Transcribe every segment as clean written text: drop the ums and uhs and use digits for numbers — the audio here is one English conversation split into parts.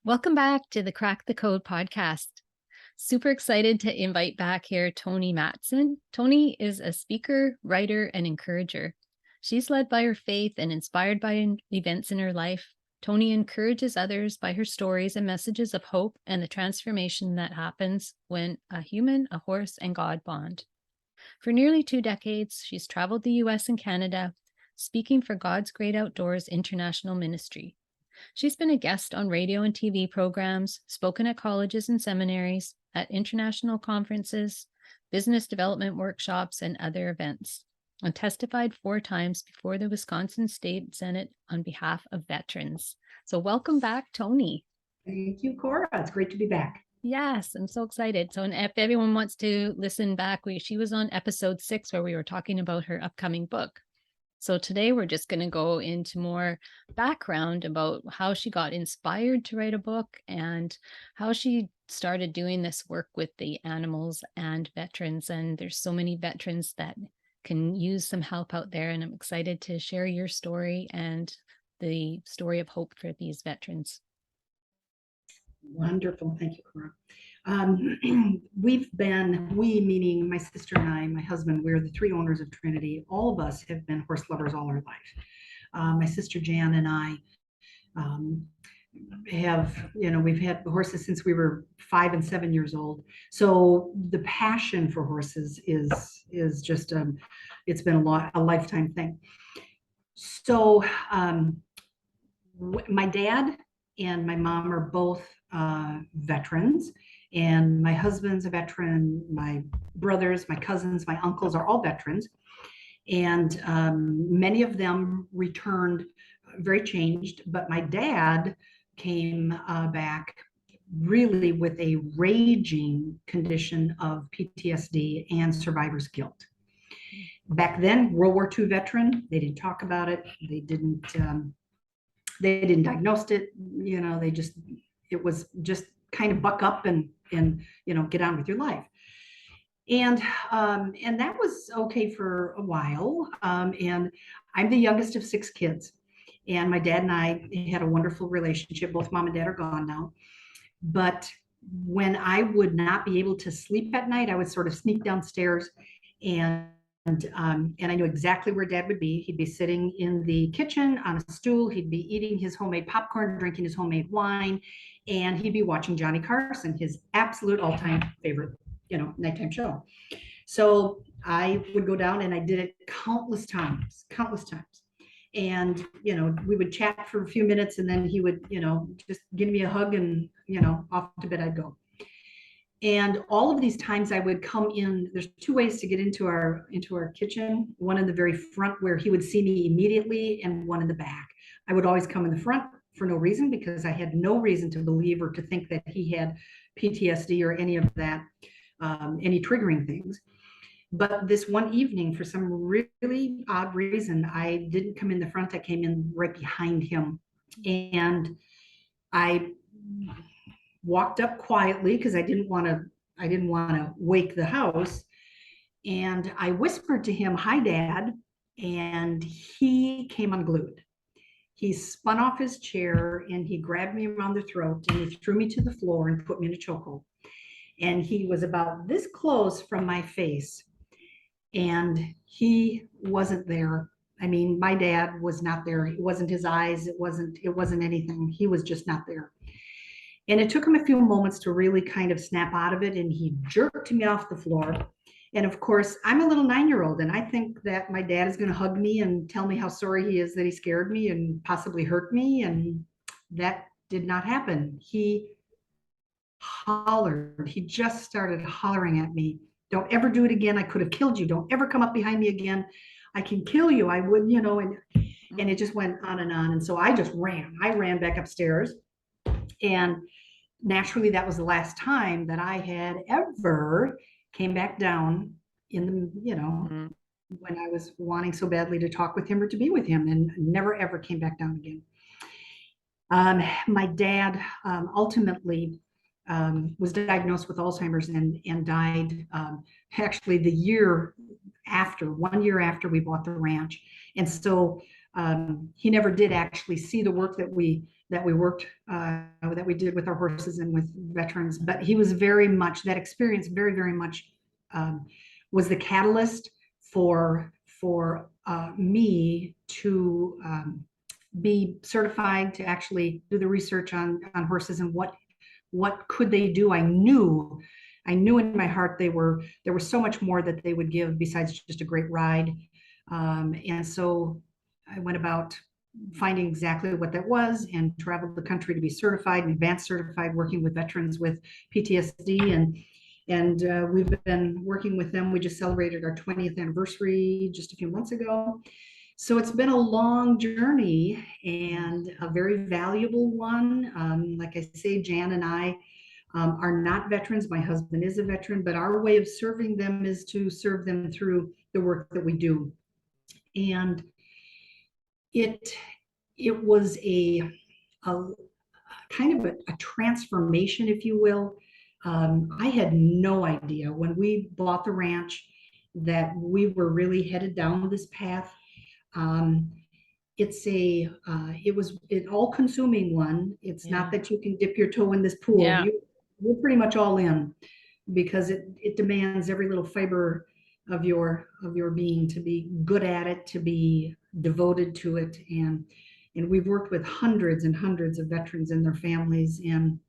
Welcome back to the Crack the Code podcast. Super excited to invite back here Toni Mattson. Toni is a speaker, writer, and encourager. She's led by her faith and inspired by events in her life. Toni encourages others by her stories and messages of hope and the transformation that happens when a human, a horse, and God bond. For nearly 2 decades, she's traveled the US and Canada, speaking for God's Great Outdoors International Ministry. She's been a guest on radio and TV programs, spoken at colleges and seminaries, at international conferences, business development workshops, and other events, and testified 4 times before the Wisconsin State Senate on behalf of veterans. So welcome back, Toni. Thank you, Cora. It's great to be back. Yes, I'm so excited. So if everyone wants to listen back, she was on episode 6 where we were talking about her upcoming book. So today we're just going to go into more background about how she got inspired to write a book and how she started doing this work with the animals and veterans. And there's so many veterans that can use some help out there. And I'm excited to share your story and the story of hope for these veterans. Wonderful. Thank you, Cora. We meaning my sister and I, my husband, we're the 3 owners of Trinity. All of us have been horse lovers all our life. My sister Jan and I we've had horses since we were 5 and 7 years old. So the passion for horses is just, it's been a lifetime thing. So my dad and my mom are both veterans, and my husband's a veteran. My brothers, my cousins, my uncles are all veterans, and many of them returned very changed, but my dad came back really with a raging condition of PTSD and survivor's guilt. Back then, World War II veteran, they didn't talk about it. They didn't diagnose it. It was just kind of buck up and get on with your life. And that was okay for a while. And I'm the youngest of 6 kids. And my dad and I had a wonderful relationship. Both mom and dad are gone now. But when I would not be able to sleep at night, I would sort of sneak downstairs and I knew exactly where Dad would be. He'd be sitting in the kitchen on a stool. He'd be eating his homemade popcorn, drinking his homemade wine, and he'd be watching Johnny Carson, his absolute all-time favorite, nighttime show. So I would go down, and I did it countless times. And, we would chat for a few minutes, and then he would, just give me a hug, and, off to bed I'd go. And all of these times I would come in, there's 2 ways to get into our kitchen, one in the very front where he would see me immediately, and one in the back. I would always come in the front for no reason, because I had no reason to believe or to think that he had PTSD or any of that, any triggering things. But this one evening, for some really odd reason, I didn't come in the front. I came in right behind him. And I walked up quietly because I didn't want to wake the house. And I whispered to him, "Hi, Dad." And he came unglued. He spun off his chair and he grabbed me around the throat and he threw me to the floor and put me in a chokehold. And he was about this close from my face. And he wasn't there. I mean, my dad was not there. It wasn't his eyes. It wasn't anything. He was just not there. And it took him a few moments to really kind of snap out of it. And he jerked me off the floor. And of course, I'm a little 9-year-old, and I think that my dad is going to hug me and tell me how sorry he is that he scared me and possibly hurt me. And that did not happen. He hollered. He just started hollering at me. "Don't ever do it again. I could have killed you. Don't ever come up behind me again. I can kill you. I would, and it just went on and on. And so I just ran. I ran back upstairs. And naturally, that was the last time that I had ever came back down in the, when I was wanting so badly to talk with him or to be with him, and never ever came back down again. My dad ultimately was diagnosed with Alzheimer's and died actually 1 year after we bought the ranch. And so he never did actually see the work that we worked that we did with our horses and with veterans, but he was very much, that experience very much was the catalyst for me to be certified, to actually do the research on horses and what could they do. I knew in my heart there was so much more that they would give besides just a great ride. And so I went about finding exactly what that was and traveled the country to be certified and advanced certified, working with veterans with PTSD. And we've been working with them. We just celebrated our 20th anniversary just a few months ago. So it's been a long journey and a very valuable one. Like I say, Jan and I are not veterans. My husband is a veteran, but our way of serving them is to serve them through the work that we do. And it was a kind of a transformation, if you will. I had no idea when we bought the ranch that we were really headed down this path. It was an all-consuming one. It's not that you can dip your toe in this pool. Yeah. You're pretty much all in, because it demands every little fiber of your being to be good at it, to be devoted to it. And we've worked with hundreds and hundreds of veterans and their families, and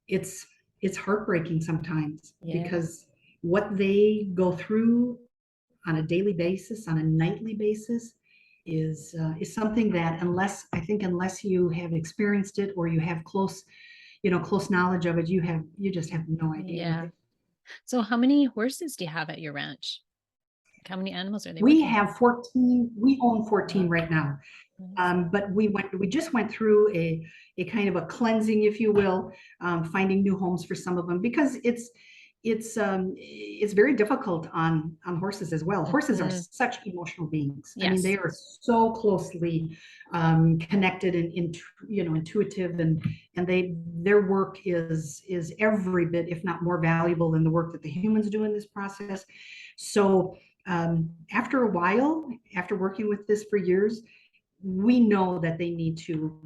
it's heartbreaking sometimes, because what they go through on a daily basis, on a nightly basis, is something that unless you have experienced it or you have close knowledge of it, you just have no idea. Yeah. So how many horses do you have at your ranch? How many animals are they? We have 14. We own 14 right now. But we just went through a kind of a cleansing, if you will, finding new homes for some of them, because it's very difficult on horses as well. Horses are such emotional beings. I mean, they are so closely connected and intuitive, and their work is every bit, if not more valuable than the work that the humans do in this process. So after a while, after working with this for years, we know that we need to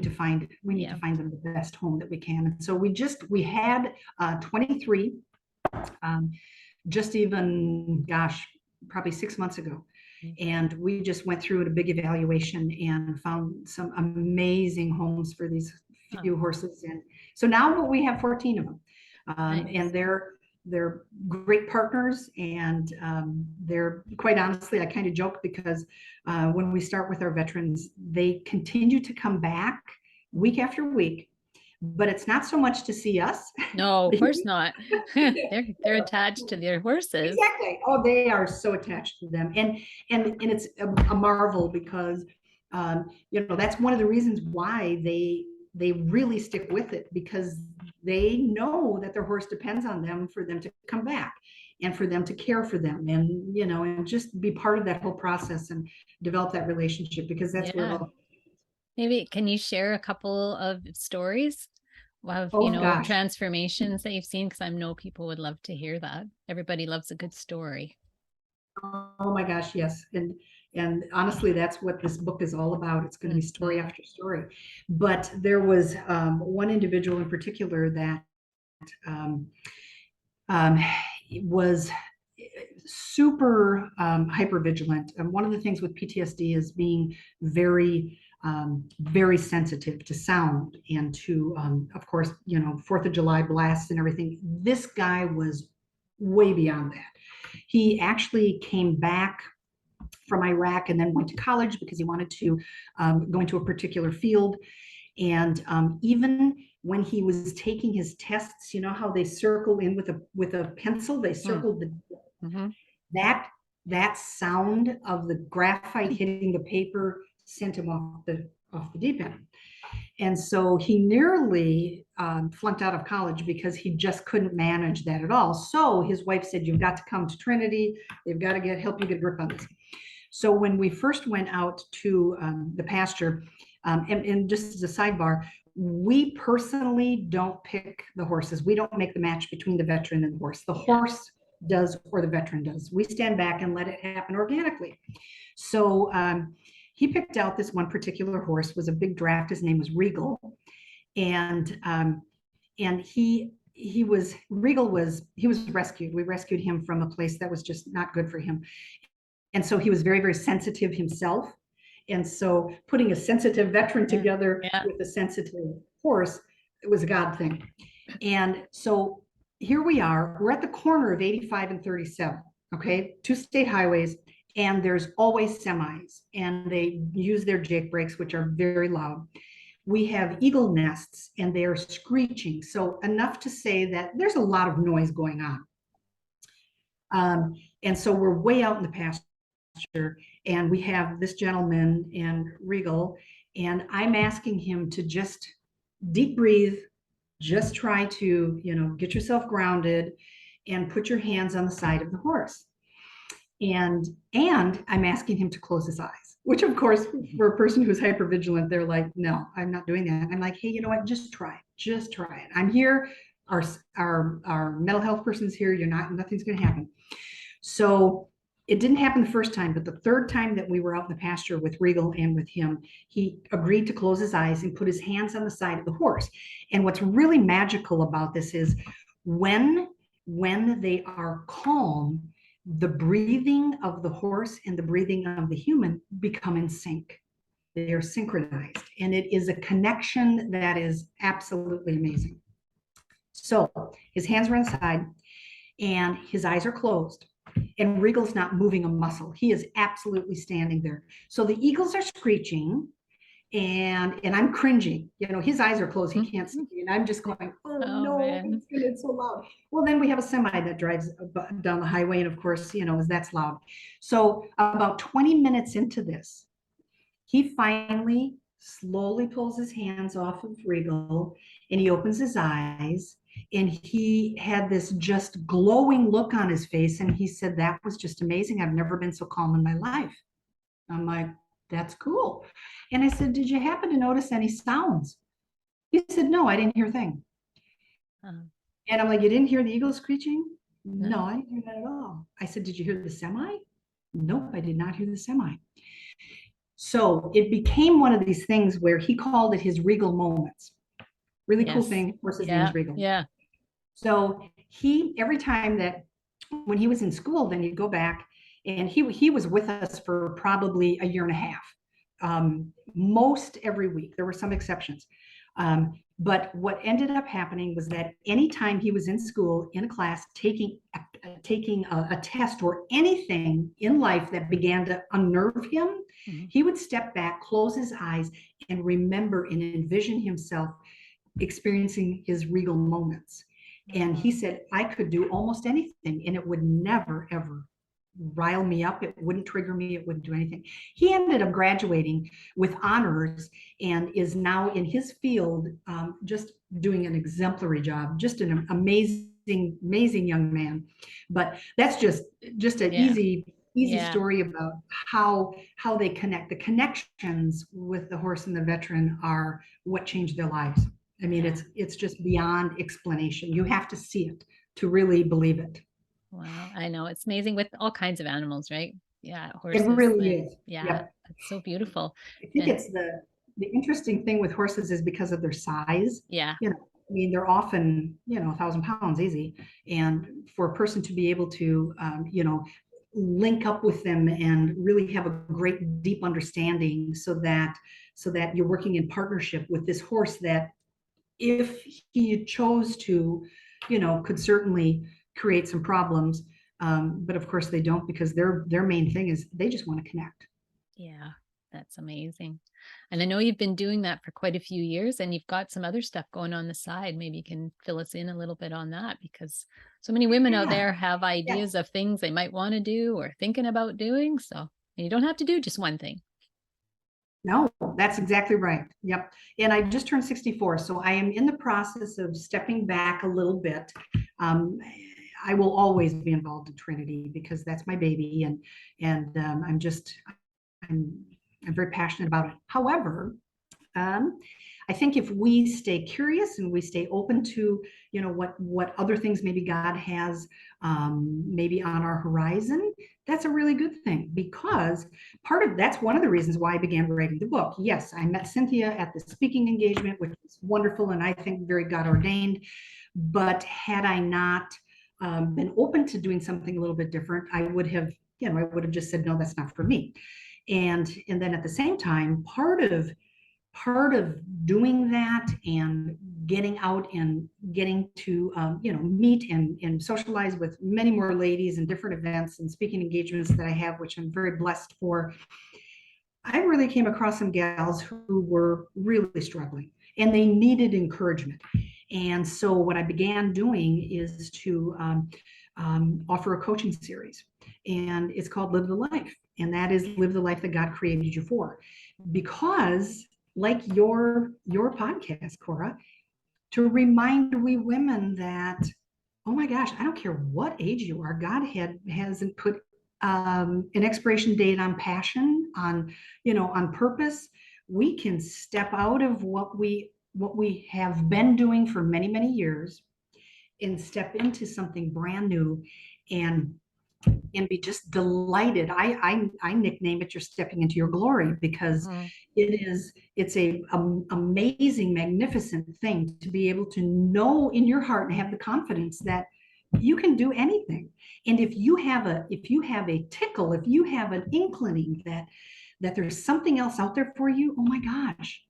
find them the best home that we can. And so we had 23 just even, probably 6 months ago. And we just went through a big evaluation and found some amazing homes for these few horses. And so now we have 14 of them. And they're great partners, and they're, quite honestly, I kind of joke, because when we start with our veterans, they continue to come back week after week, but it's not so much to see us. No, of course not. they're attached to their horses. Exactly. Oh, they are so attached to them, and it's a marvel, because that's one of the reasons why they really stick with it, because they know that their horse depends on them for them to come back and for them to care for them, and and just be part of that whole process and develop that relationship, because that's where maybe can you share a couple of stories of transformations that you've seen, because I know people would love to hear that. Everybody loves a good story. Oh my gosh, yes. And honestly, that's what this book is all about. It's going to be story after story. But there was one individual in particular that was super hypervigilant. And one of the things with PTSD is being very sensitive to sound and to, of course, 4th of July blasts and everything. This guy was way beyond that. He actually came back from Iraq and then went to college because he wanted to go into a particular field. And even when he was taking his tests, you know how they circle in with a pencil, they circled that sound of the graphite hitting the paper sent him off the deep end. And so he nearly flunked out of college because he just couldn't manage that at all. So his wife said, "You've got to come to Trinity. They've got to help you get a grip on this." So when we first went out to the pasture, and just as a sidebar, we personally don't pick the horses. We don't make the match between the veteran and the horse. The horse does or the veteran does. We stand back and let it happen organically. So he picked out this one particular horse, was a big draft. His name was Regal. And he was rescued. We rescued him from a place that was just not good for him. And so he was very, very sensitive himself. And so putting a sensitive veteran together with a sensitive horse, it was a God thing. And so here we are, we're at the corner of 85 and 37, okay, 2 state highways, and there's always semis, and they use their jake brakes, which are very loud. We have eagle nests, and they are screeching, so enough to say that there's a lot of noise going on. And so we're way out in the pasture, and we have this gentleman and Regal, and I'm asking him to just deep breathe, just try to, get yourself grounded and put your hands on the side of the horse. And I'm asking him to close his eyes, which of course, for a person who's hypervigilant, they're like, no, I'm not doing that. I'm like, hey, you know what? Just try it. I'm here. Our mental health person's here. Nothing's going to happen. So it didn't happen the first time, but the third time that we were out in the pasture with Regal and with him, he agreed to close his eyes and put his hands on the side of the horse. And what's really magical about this is when they are calm, the breathing of the horse and the breathing of the human become in sync. They are synchronized, and it is a connection that is absolutely amazing. So his hands are on the side and his eyes are closed. And Regal's not moving a muscle. He is absolutely standing there. So the eagles are screeching, and I'm cringing. His eyes are closed. He can't see me. And I'm just going, oh no, it's so loud. Well, then we have a semi that drives down the highway. And of course, that's loud. So about 20 minutes into this, he finally slowly pulls his hands off of Regal, and he opens his eyes. And he had this just glowing look on his face. And he said, that was just amazing. I've never been so calm in my life. I'm like, that's cool. And I said, did you happen to notice any sounds? He said, no, I didn't hear a thing. And I'm like, you didn't hear the eagle screeching? No, I didn't hear that at all. I said, did you hear the semi? Nope, I did not hear the semi. So it became one of these things where he called it his Regal moments. Really cool thing. Of course, his name is Regal. Yeah. So every time that when he was in school, then you'd go back, and he was with us for probably a year and a half, most every week. There were some exceptions. But what ended up happening was that anytime he was in school, in a class, taking a test or anything in life that began to unnerve him, he would step back, close his eyes, and remember and envision himself experiencing his Regal moments. And he said, I could do almost anything, and it would never, ever rile me up. It wouldn't trigger me. It wouldn't do anything. He ended up graduating with honors and is now in his field, just doing an exemplary job, just an amazing, amazing young man. But that's just an easy story about how they connect. The connections with the horse and the veteran are what changed their lives. I mean, it's just beyond explanation. You have to see it to really believe it. Wow, I know. It's amazing with all kinds of animals, right? Yeah, horses. It really is. Yeah, it's so beautiful. I think it's the interesting thing with horses is because of their size. Yeah. I mean, they're often, 1,000 pounds easy. And for a person to be able to, link up with them and really have a great deep understanding so that you're working in partnership with this horse that, if he chose to, could certainly create some problems. But of course they don't, because their main thing is they just want to connect. Yeah, that's amazing. And I know you've been doing that for quite a few years, and you've got some other stuff going on the side. Maybe you can fill us in a little bit on that, because so many women out there have ideas of things they might want to do or thinking about doing. So you don't have to do just one thing. No, that's exactly right. Yep. And I just turned 64. So I am in the process of stepping back a little bit. I will always be involved in Trinity because that's my baby. And I'm very passionate about it. However, I think if we stay curious and we stay open to, what other things maybe God has maybe on our horizon, that's a really good thing, because that's one of the reasons why I began writing the book. Yes, I met Cynthia at the speaking engagement, which was wonderful and I think very God ordained. But had I not been open to doing something a little bit different, I would have just said, no, that's not for me. And then at the same time, part of doing that and getting out and getting to meet and socialize with many more ladies and different events and speaking engagements that I have, which I'm very blessed for, I really came across some gals who were really struggling and they needed encouragement. And so what I began doing is to offer a coaching series, and it's called Live the Life. And that is live the life that God created you for. Because like your podcast, Cora, to remind we women that, oh my gosh, I don't care what age you are, God hasn't put an expiration date on passion, on purpose. We can step out of what we have been doing for many, many years and step into something brand new and be just delighted. I nickname it, you're stepping into your glory, because it's a amazing, magnificent thing to be able to know in your heart and have the confidence that you can do anything. And if you have a tickle, if you have an inkling that there's something else out there for you, oh my gosh,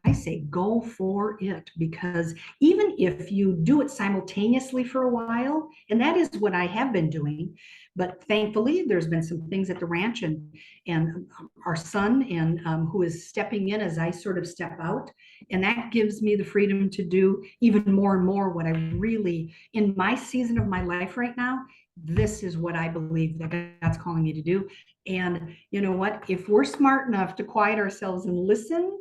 I say go for it. Because even if you do it simultaneously for a while, and that is what I have been doing, but thankfully there's been some things at the ranch and our son and who is stepping in as I sort of step out, and that gives me the freedom to do even more and more what I really, in my season of my life right now, this is what I believe that God's calling me to do. And you know what? If we're smart enough to quiet ourselves and listen,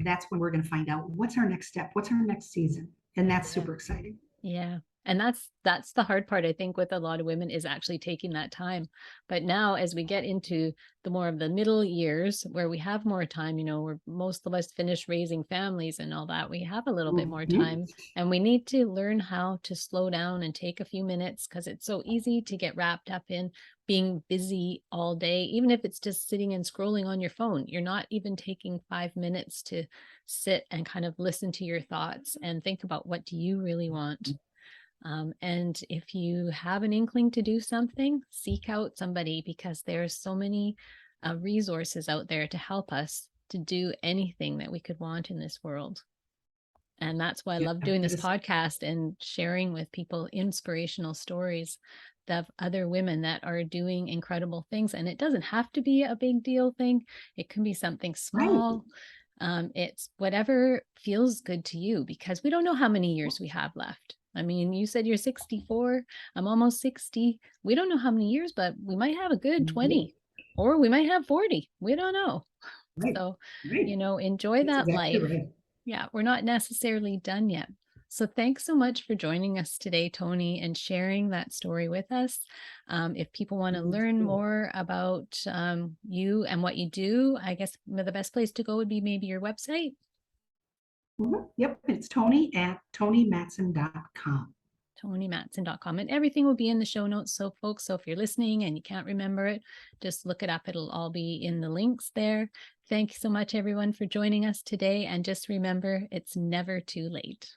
that's when we're going to find out what's our next step, what's our next season. And that's super exciting. Yeah. And that's the hard part, I think, with a lot of women, is actually taking that time. But now, as we get into the more of the middle years where we have more time, where most of us finish raising families and all that, we have a little bit more time, and we need to learn how to slow down and take a few minutes, because it's so easy to get wrapped up in being busy all day. Even if it's just sitting and scrolling on your phone, you're not even taking 5 minutes to sit and kind of listen to your thoughts and think about, what do you really want? And if you have an inkling to do something, seek out somebody, because there's so many resources out there to help us to do anything that we could want in this world. And that's why I love doing this podcast and sharing with people inspirational stories of other women that are doing incredible things. And it doesn't have to be a big deal thing. It can be something small. It's whatever feels good to you, because we don't know how many years we have left. I mean, you said you're 64. I'm almost 60. We don't know how many years, but we might have a good 20, or we might have 40. We don't know. So, enjoy that life. Yeah, we're not necessarily done yet. So thanks so much for joining us today, Toni, and sharing that story with us. If people want to learn more about you and what you do, I guess the best place to go would be maybe your website. Yep, it's Toni at tonimattson.com. tonimattson.com, and everything will be in the show notes. So folks, if you're listening and you can't remember it, just look it up. It'll all be in the links there. Thank you so much, everyone, for joining us today. And just remember, it's never too late.